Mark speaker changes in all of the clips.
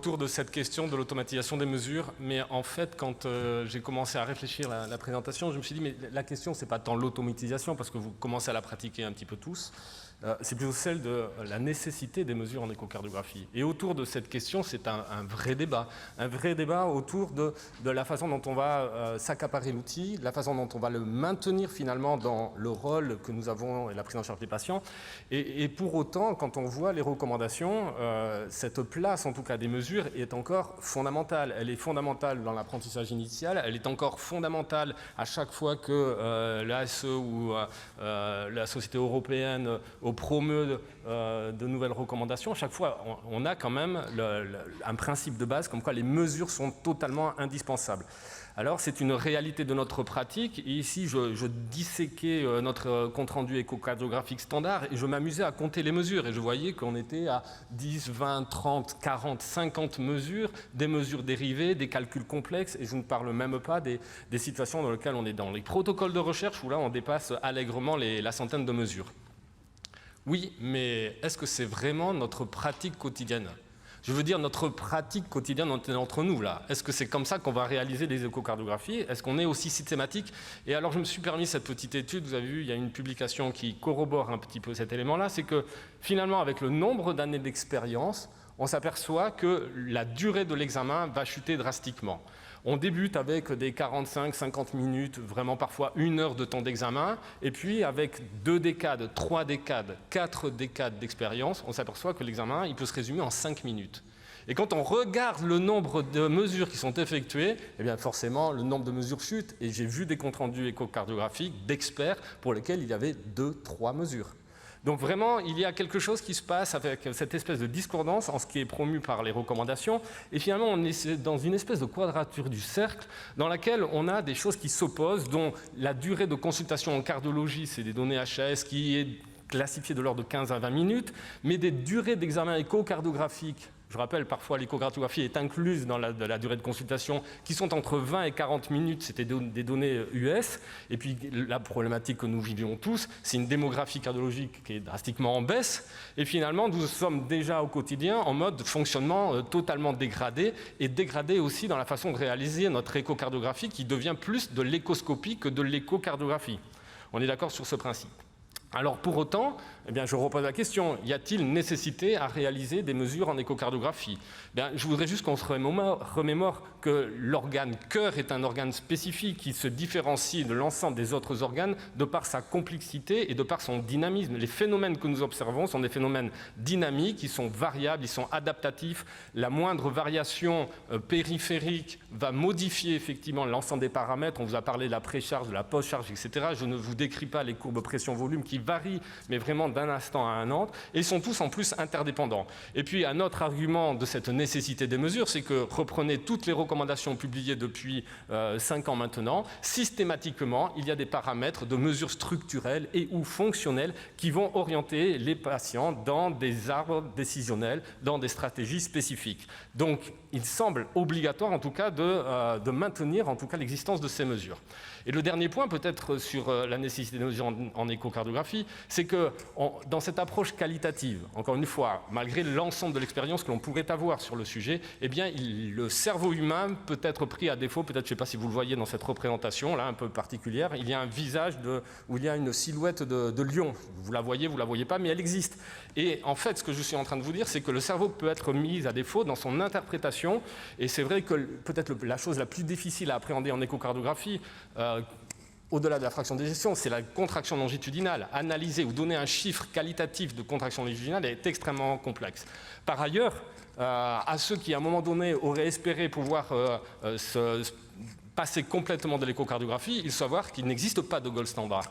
Speaker 1: autour de cette question de l'automatisation des mesures. Mais en fait, quand j'ai commencé à réfléchir à la présentation, je me suis dit, mais la question, c'est pas tant l'automatisation, parce que vous commencez à la pratiquer un petit peu tous, c'est plutôt celle de la nécessité des mesures en échocardiographie. Et autour de cette question, c'est un vrai débat autour de la façon dont on va s'accaparer l'outil, la façon dont on va le maintenir finalement dans le rôle que nous avons et la prise en charge des patients. Et pour autant, quand on voit les recommandations, cette place en tout cas des mesures est encore fondamentale. Elle est fondamentale dans l'apprentissage initial, elle est encore fondamentale à chaque fois que l'ASE ou la Société européenne promeut de nouvelles recommandations. À chaque fois, on a quand même un principe de base comme quoi les mesures sont totalement indispensables. Alors, c'est une réalité de notre pratique. Et ici, je disséquais notre compte-rendu échocardiographique standard et je m'amusais à compter les mesures. Et je voyais qu'on était à 10, 20, 30, 40, 50 mesures, des mesures dérivées, des calculs complexes. Et je ne parle même pas des situations dans lesquelles on est dans les protocoles de recherche où là, on dépasse allègrement la centaine de mesures. Oui, mais est-ce que c'est vraiment notre pratique quotidienne ? Je veux dire, notre pratique quotidienne entre nous, là. Est-ce que c'est comme ça qu'on va réaliser des échocardiographies ? Est-ce qu'on est aussi systématique ? Et alors, je me suis permis cette petite étude. Vous avez vu, il y a une publication qui corrobore un petit peu cet élément-là. C'est que, finalement, avec le nombre d'années d'expérience, on s'aperçoit que la durée de l'examen va chuter drastiquement. On débute avec des 45-50 minutes, vraiment parfois 1 heure de temps d'examen, et puis avec 2 décades, 3 décades, 4 décades d'expérience, on s'aperçoit que l'examen il peut se résumer en 5 minutes. Et quand on regarde le nombre de mesures qui sont effectuées, eh bien forcément le nombre de mesures chute, et j'ai vu des comptes rendus échocardiographiques d'experts pour lesquels il y avait 2-3 mesures. Donc vraiment, il y a quelque chose qui se passe avec cette espèce de discordance en ce qui est promu par les recommandations. Et finalement, on est dans une espèce de quadrature du cercle dans laquelle on a des choses qui s'opposent, dont la durée de consultation en cardiologie, c'est des données HAS qui est classifiée de l'ordre de 15 à 20 minutes, mais des durées d'examen échocardiographique. Je rappelle, parfois, l'échocardiographie est incluse dans la durée de consultation, qui sont entre 20 et 40 minutes, c'était des données US. Et puis, la problématique que nous vivions tous, c'est une démographie cardiologique qui est drastiquement en baisse. Et finalement, nous sommes déjà au quotidien en mode fonctionnement totalement dégradé, et dégradé aussi dans la façon de réaliser notre échocardiographie, qui devient plus de l'échoscopie que de l'échocardiographie. On est d'accord sur ce principe. Alors pour autant, eh bien, je repose la question, y a-t-il nécessité à réaliser des mesures en échocardiographie ? Bien, je voudrais juste qu'on se remémore que l'organe cœur est un organe spécifique qui se différencie de l'ensemble des autres organes de par sa complexité et de par son dynamisme. Les phénomènes que nous observons sont des phénomènes dynamiques, ils sont variables, ils sont adaptatifs. La moindre variation périphérique va modifier effectivement l'ensemble des paramètres. On vous a parlé de la pré-charge, de la post-charge, etc. Je ne vous décris pas les courbes pression-volume qui varient, mais vraiment d'un instant à un autre, et ils sont tous en plus interdépendants. Et puis un autre argument de cette nécessité des mesures, c'est que reprenez toutes les recommandations publiées depuis 5 ans maintenant, systématiquement, il y a des paramètres de mesures structurelles et ou fonctionnelles qui vont orienter les patients dans des arbres décisionnels, dans des stratégies spécifiques. Donc, il semble obligatoire, en tout cas, de maintenir, en tout cas, l'existence de ces mesures. Et le dernier point, peut-être sur la nécessité des mesures en échocardiologie, c'est que dans cette approche qualitative, encore une fois, malgré l'ensemble de l'expérience que l'on pourrait avoir sur le sujet, eh bien, le cerveau humain peut être pris à défaut, peut-être, je ne sais pas si vous le voyez dans cette représentation, là, un peu particulière, il y a un visage où il y a une silhouette de lion. Vous la voyez pas, mais elle existe. Et en fait, ce que je suis en train de vous dire, c'est que le cerveau peut être mis à défaut dans son interprétation, et c'est vrai que peut-être la chose la plus difficile à appréhender en échocardiographie, au-delà de la fraction d'éjection, c'est la contraction longitudinale. Analyser ou donner un chiffre qualitatif de contraction longitudinale est extrêmement complexe. Par ailleurs, à ceux qui, à un moment donné, auraient espéré pouvoir passer complètement de l'échocardiographie, il faut savoir qu'il n'existe pas de gold standard.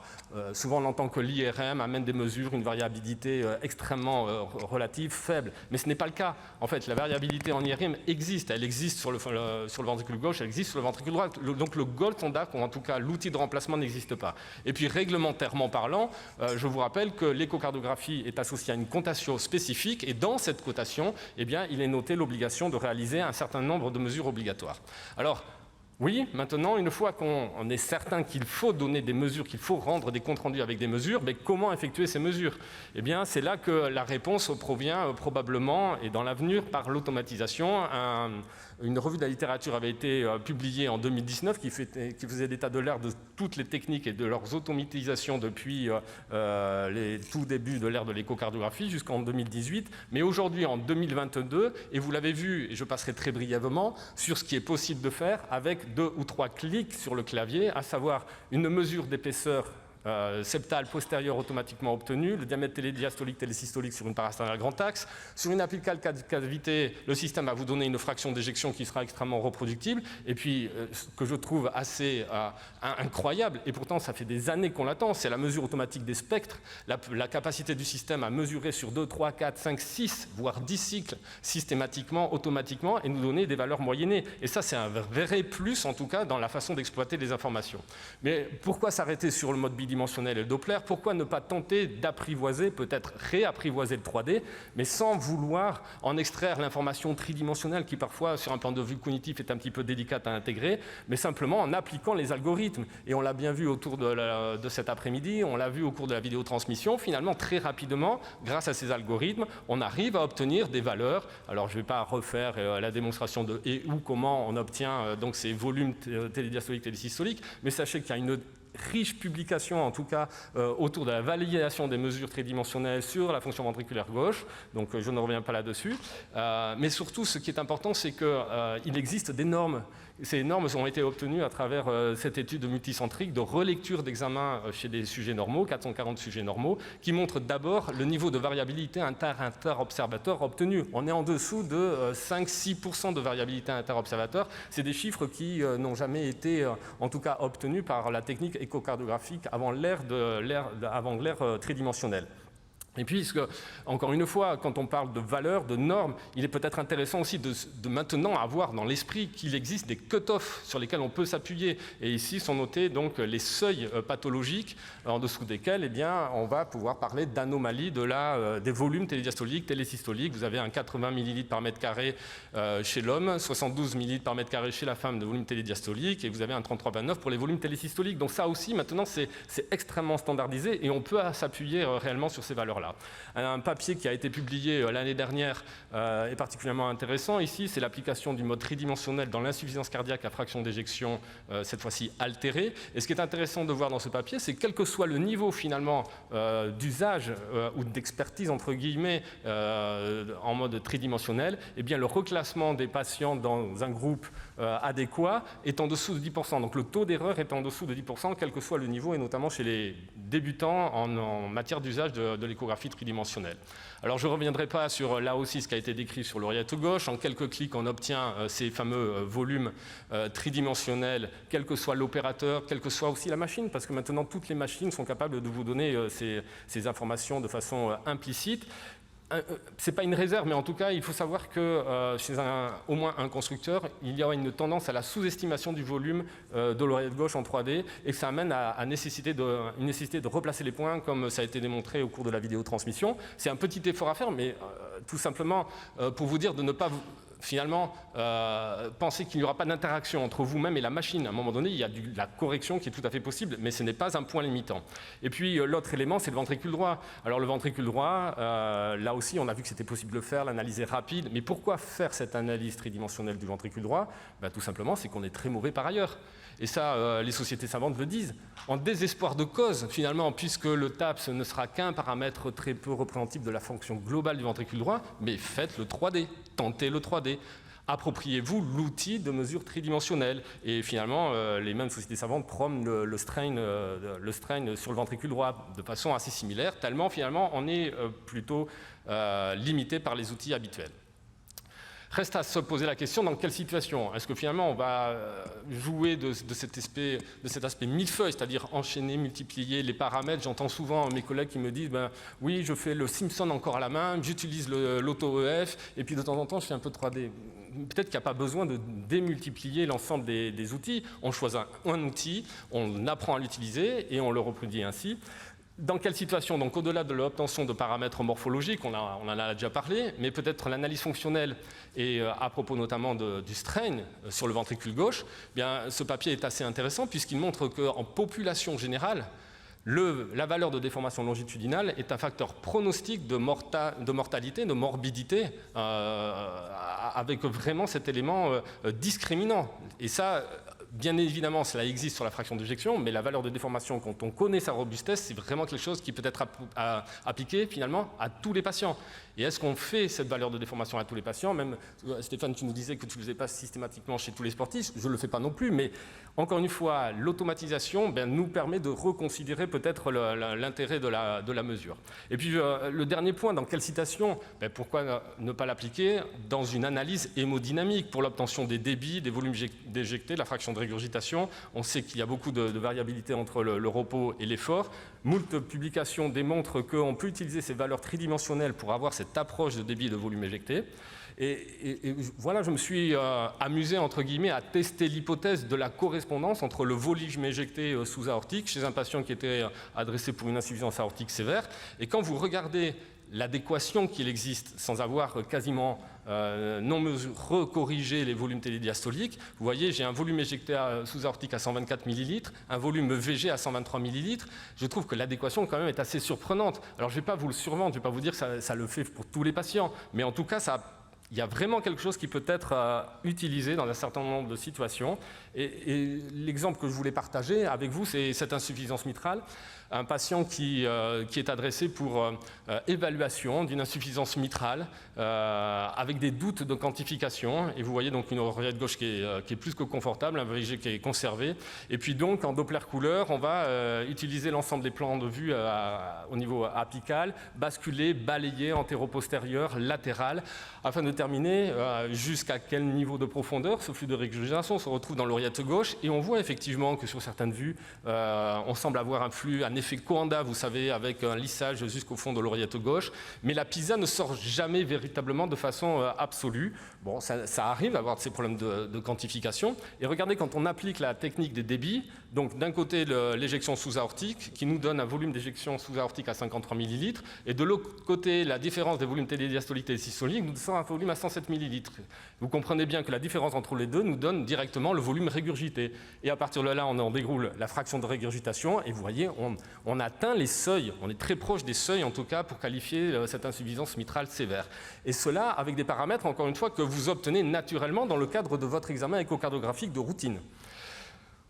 Speaker 1: Souvent, on entend que l'IRM amène des mesures, une variabilité extrêmement relative, faible. Mais ce n'est pas le cas. En fait, la variabilité en IRM existe. Elle existe sur le ventricule gauche, elle existe sur le ventricule droit. Donc, le gold standard, ou en tout cas l'outil de remplacement, n'existe pas. Et puis, réglementairement parlant, je vous rappelle que l'échocardiographie est associée à une cotation spécifique. Et dans cette cotation, eh bien, il est noté l'obligation de réaliser un certain nombre de mesures obligatoires. Alors, Oui, maintenant, une fois qu'on est certain qu'il faut donner des mesures, qu'il faut rendre des comptes rendus avec des mesures, mais comment effectuer ces mesures? Eh bien, c'est là que la réponse provient probablement, et dans l'avenir, par l'automatisation. Une revue de la littérature avait été publiée en 2019 qui faisait l'état de l'ère de toutes les techniques et de leurs automatisations depuis les tout débuts de l'ère de l'échocardiographie jusqu'en 2018. Mais aujourd'hui, en 2022, et vous l'avez vu, et je passerai très brièvement, sur ce qui est possible de faire avec 2 ou 3 clics sur le clavier, à savoir une mesure d'épaisseur septale postérieure automatiquement obtenue, le diamètre télédiastolique, télésystolique sur une parasternale grand axe. Sur une apicale cavité, le système va vous donner une fraction d'éjection qui sera extrêmement reproductible. Et puis, ce que je trouve assez incroyable, et pourtant ça fait des années qu'on l'attend, c'est la mesure automatique des spectres, la capacité du système à mesurer sur 2, 3, 4, 5, 6, voire 10 cycles systématiquement, automatiquement, et nous donner des valeurs moyennées. Et ça, c'est un vrai plus, en tout cas, dans la façon d'exploiter les informations. Mais pourquoi s'arrêter sur le mode bidimensionnel et le Doppler? Pourquoi ne pas tenter d'apprivoiser, peut-être réapprivoiser le 3D, mais sans vouloir en extraire l'information tridimensionnelle qui parfois, sur un plan de vue cognitif, est un petit peu délicate à intégrer, mais simplement en appliquant les algorithmes. Et on l'a bien vu autour de cet après-midi, on l'a vu au cours de la vidéotransmission, finalement, très rapidement, grâce à ces algorithmes, on arrive à obtenir des valeurs. Alors, je ne vais pas refaire la démonstration de et ou comment on obtient donc ces volumes télédiastoliques, télésystoliques, mais sachez qu'il y a une riche publication, en tout cas, autour de la validation des mesures tridimensionnelles sur la fonction ventriculaire gauche, donc je ne reviens pas là-dessus. Mais surtout, ce qui est important, c'est qu'il existe des normes. Ces normes ont été obtenues à travers cette étude multicentrique de relecture d'examen chez des sujets normaux, 440 sujets normaux, qui montrent d'abord le niveau de variabilité inter-observateur obtenu. On est en dessous de 5-6% de variabilité inter-observateur. C'est des chiffres qui n'ont jamais été, en tout cas, obtenus par la technique échocardiographique avant l'ère tridimensionnelle. Et puis, encore une fois, quand on parle de valeurs, de normes, il est peut-être intéressant aussi de maintenant avoir dans l'esprit qu'il existe des cut-offs sur lesquels on peut s'appuyer. Et ici sont notés donc les seuils pathologiques en dessous desquels on va pouvoir parler d'anomalies des volumes télédiastoliques, télésystoliques. Vous avez un 80 ml par mètre carré chez l'homme, 72 ml par mètre carré chez la femme de volume télédiastolique, et vous avez un 33-29 pour les volumes télésystoliques. Donc ça aussi, maintenant, c'est extrêmement standardisé et on peut s'appuyer réellement sur ces valeurs-là. Un papier qui a été publié l'année dernière est particulièrement intéressant. Ici, c'est l'application du mode tridimensionnel dans l'insuffisance cardiaque à fraction d'éjection, cette fois-ci altérée. Et ce qui est intéressant de voir dans ce papier, c'est que quel que soit le niveau finalement d'usage ou d'expertise, entre guillemets, en mode tridimensionnel, eh bien, le reclassement des patients dans un groupe adéquat est en dessous de 10%. Donc le taux d'erreur est en dessous de 10%, quel que soit le niveau, et notamment chez les débutants en matière d'usage de l'échographie tridimensionnelle. Alors je ne reviendrai pas sur là aussi ce qui a été décrit sur l'oreillette gauche. En quelques clics, on obtient ces fameux volumes tridimensionnels, quel que soit l'opérateur, quelle que soit aussi la machine, parce que maintenant toutes les machines sont capables de vous donner ces informations de façon implicite. Ce n'est pas une réserve, mais en tout cas, il faut savoir que chez au moins un constructeur, il y aura une tendance à la sous-estimation du volume de l'oreillette gauche en 3D et que ça amène à une nécessité de replacer les points, comme ça a été démontré au cours de la vidéotransmission. C'est un petit effort à faire, mais tout simplement pour vous dire de ne pas finalement penser qu'il n'y aura pas d'interaction entre vous-même et la machine. À un moment donné, il y a de la correction qui est tout à fait possible, mais ce n'est pas un point limitant. Et puis l'autre élément, c'est le ventricule droit. Alors le ventricule droit, là aussi, on a vu que c'était possible de le faire, l'analyse est rapide. Mais pourquoi faire cette analyse tridimensionnelle du ventricule droit? Tout simplement, c'est qu'on est très mauvais par ailleurs. Et ça, les sociétés savantes le disent, en désespoir de cause, finalement, puisque le TAPS ne sera qu'un paramètre très peu représentatif de la fonction globale du ventricule droit, mais faites le 3D, tentez le 3D. Appropriez-vous l'outil de mesure tridimensionnelle. Et finalement, les mêmes sociétés savantes prônent le strain sur le ventricule droit de façon assez similaire, tellement finalement on est plutôt limité par les outils habituels. Reste à se poser la question, dans quelle situation? Est-ce que finalement on va jouer de cet aspect millefeuille, c'est-à-dire enchaîner, multiplier les paramètres? J'entends souvent mes collègues qui me disent oui, je fais le Simpson encore à la main, j'utilise l'auto-EF, et puis de temps en temps je fais un peu de 3D. Peut-être qu'il n'y a pas besoin de démultiplier l'ensemble des outils. On choisit un outil, on apprend à l'utiliser et on le reproduit ainsi. Dans quelle situation? Donc au-delà de l'obtention de paramètres morphologiques, on en a déjà parlé, mais peut-être l'analyse fonctionnelle et à propos notamment du strain sur le ventricule gauche, eh bien, ce papier est assez intéressant puisqu'il montre qu'en population générale, la valeur de déformation longitudinale est un facteur pronostic de mortalité, de morbidité, avec vraiment cet élément discriminant. Et ça, bien évidemment, cela existe sur la fraction d'éjection, mais la valeur de déformation, quand on connaît sa robustesse, c'est vraiment quelque chose qui peut être appliqué finalement à tous les patients. Et est-ce qu'on fait cette valeur de déformation à tous les patients? Même Stéphane, tu nous disais que tu ne le faisais pas systématiquement chez tous les sportifs, je ne le fais pas non plus, mais encore une fois, l'automatisation nous permet de reconsidérer peut-être l'intérêt de la mesure. Et puis le dernier point, dans quelle citation? Pourquoi ne pas l'appliquer dans une analyse hémodynamique pour l'obtention des débits, des volumes d'éjectés, la fraction de régurgitation? On sait qu'il y a beaucoup de variabilité entre le repos et l'effort. Moult publications démontrent qu'on peut utiliser ces valeurs tridimensionnelles pour avoir cette approche de débit et de volume éjecté. Et voilà, je me suis amusé, entre guillemets, à tester l'hypothèse de la correspondance entre le volume éjecté sous-aortique chez un patient qui était adressé pour une insuffisance aortique sévère. Et quand vous regardez l'adéquation qu'il existe sans avoir quasiment non recorrigé les volumes télédiastoliques, vous voyez, j'ai un volume éjecté sous-aortique à 124 ml, un volume VG à 123 ml. Je trouve que l'adéquation quand même est assez surprenante. Alors je ne vais pas vous le survendre, je ne vais pas vous dire que ça le fait pour tous les patients, mais en tout cas, il y a vraiment quelque chose qui peut être utilisé dans un certain nombre de situations. Et l'exemple que je voulais partager avec vous, c'est cette insuffisance mitrale. Un patient qui est adressé pour évaluation d'une insuffisance mitrale avec des doutes de quantification. Et vous voyez donc une oreillette gauche qui est plus que confortable, un VG qui est conservé. Et puis donc en Doppler couleur, on va utiliser l'ensemble des plans de vue au niveau apical, basculer, balayer, antéro-postérieur, latéral, afin de déterminer jusqu'à quel niveau de profondeur ce flux de régurgitation se retrouve dans l'oreillette gauche. Et on voit effectivement que sur certaines vues, on semble avoir un flux, un effet Coanda, vous savez, avec un lissage jusqu'au fond de l'oreillette gauche. Mais la PISA ne sort jamais véritablement de façon absolue. Bon, ça arrive d'avoir ces problèmes de quantification. Et regardez, quand on applique la technique des débits, donc d'un côté l'éjection sous-aortique, qui nous donne un volume d'éjection sous-aortique à 53 ml, et de l'autre côté, la différence des volumes télédiastoliques et systoliques nous donne un volume à 107 ml. Vous comprenez bien que la différence entre les deux nous donne directement le volume régurgité. Et à partir de là, on en déroule la fraction de régurgitation, et vous voyez, on atteint les seuils, on est très proche des seuils en tout cas pour qualifier cette insuffisance mitrale sévère. Et cela avec des paramètres, encore une fois, que vous obtenez naturellement dans le cadre de votre examen échocardiographique de routine.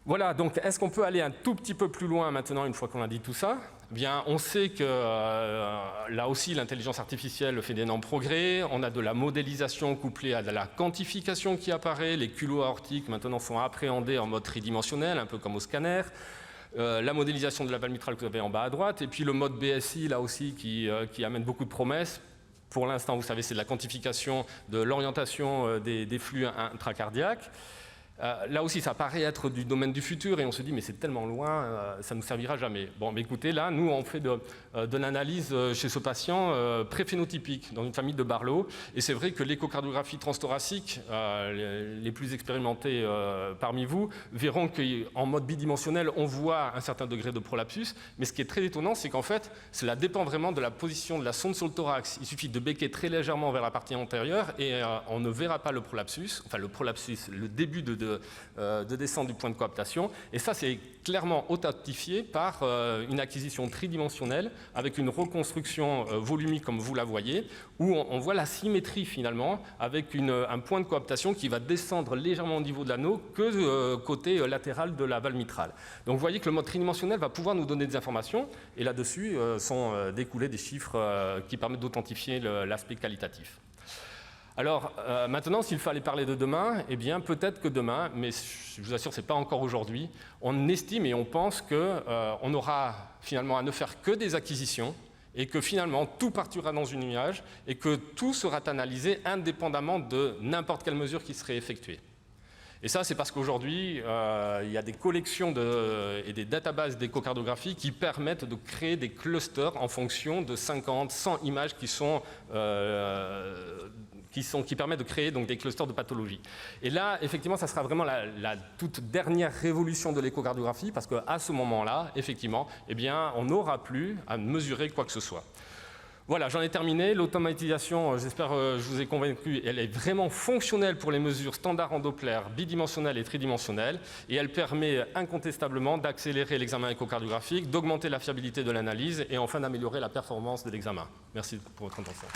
Speaker 1: Voilà, donc est-ce qu'on peut aller un tout petit peu plus loin maintenant, une fois qu'on a dit tout ça? Bien, on sait que là aussi, l'intelligence artificielle fait d'énormes progrès. On a de la modélisation couplée à de la quantification qui apparaît. Les culots aortiques maintenant sont appréhendés en mode tridimensionnel, un peu comme au scanner. La modélisation de la valve mitrale que vous avez en bas à droite. Et puis le mode BSI, là aussi, qui amène beaucoup de promesses. Pour l'instant, vous savez, c'est de la quantification de l'orientation des flux intracardiaques. Là aussi, ça paraît être du domaine du futur et on se dit mais c'est tellement loin, ça ne nous servira jamais. Bon, mais écoutez, là, nous, on fait de l'analyse chez ce patient préphénotypique dans une famille de Barlow. Et c'est vrai que l'échocardiographie transthoracique, les plus expérimentés parmi vous, verront qu'en mode bidimensionnel, on voit un certain degré de prolapsus. Mais ce qui est très étonnant, c'est qu'en fait, cela dépend vraiment de la position de la sonde sur le thorax. Il suffit de becquer très légèrement vers la partie antérieure et on ne verra pas le prolapsus, enfin le prolapsus, le début de descente du point de coaptation. Et ça, c'est clairement authentifié par une acquisition tridimensionnelle avec une reconstruction volumique, comme vous la voyez, où on voit la symétrie finalement, avec un point de coaptation qui va descendre légèrement au niveau de l'anneau que côté latéral de la valve mitrale. Donc vous voyez que le mode tridimensionnel va pouvoir nous donner des informations, et là-dessus sont découlés des chiffres qui permettent d'authentifier l'aspect qualitatif. Alors maintenant, s'il fallait parler de demain, eh bien peut-être que demain, mais je vous assure, ce n'est pas encore aujourd'hui, on estime et on pense qu'on aura finalement à ne faire que des acquisitions et que finalement tout partira dans une nuage et que tout sera analysé indépendamment de n'importe quelle mesure qui serait effectuée. Et ça, c'est parce qu'aujourd'hui, il y a des collections et des databases d'échocardiographie qui permettent de créer des clusters en fonction de 50, 100 images qui sont qui permettent de créer donc, des clusters de pathologie. Et là, effectivement, ça sera vraiment la toute dernière révolution de l'échocardiographie, parce qu'à ce moment-là, effectivement, eh bien, on n'aura plus à mesurer quoi que ce soit. Voilà, j'en ai terminé. L'automatisation, j'espère que je vous ai convaincu, elle est vraiment fonctionnelle pour les mesures standards en Doppler, bidimensionnelles et tridimensionnelles, et elle permet incontestablement d'accélérer l'examen échocardiographique, d'augmenter la fiabilité de l'analyse et enfin d'améliorer la performance de l'examen. Merci pour votre attention.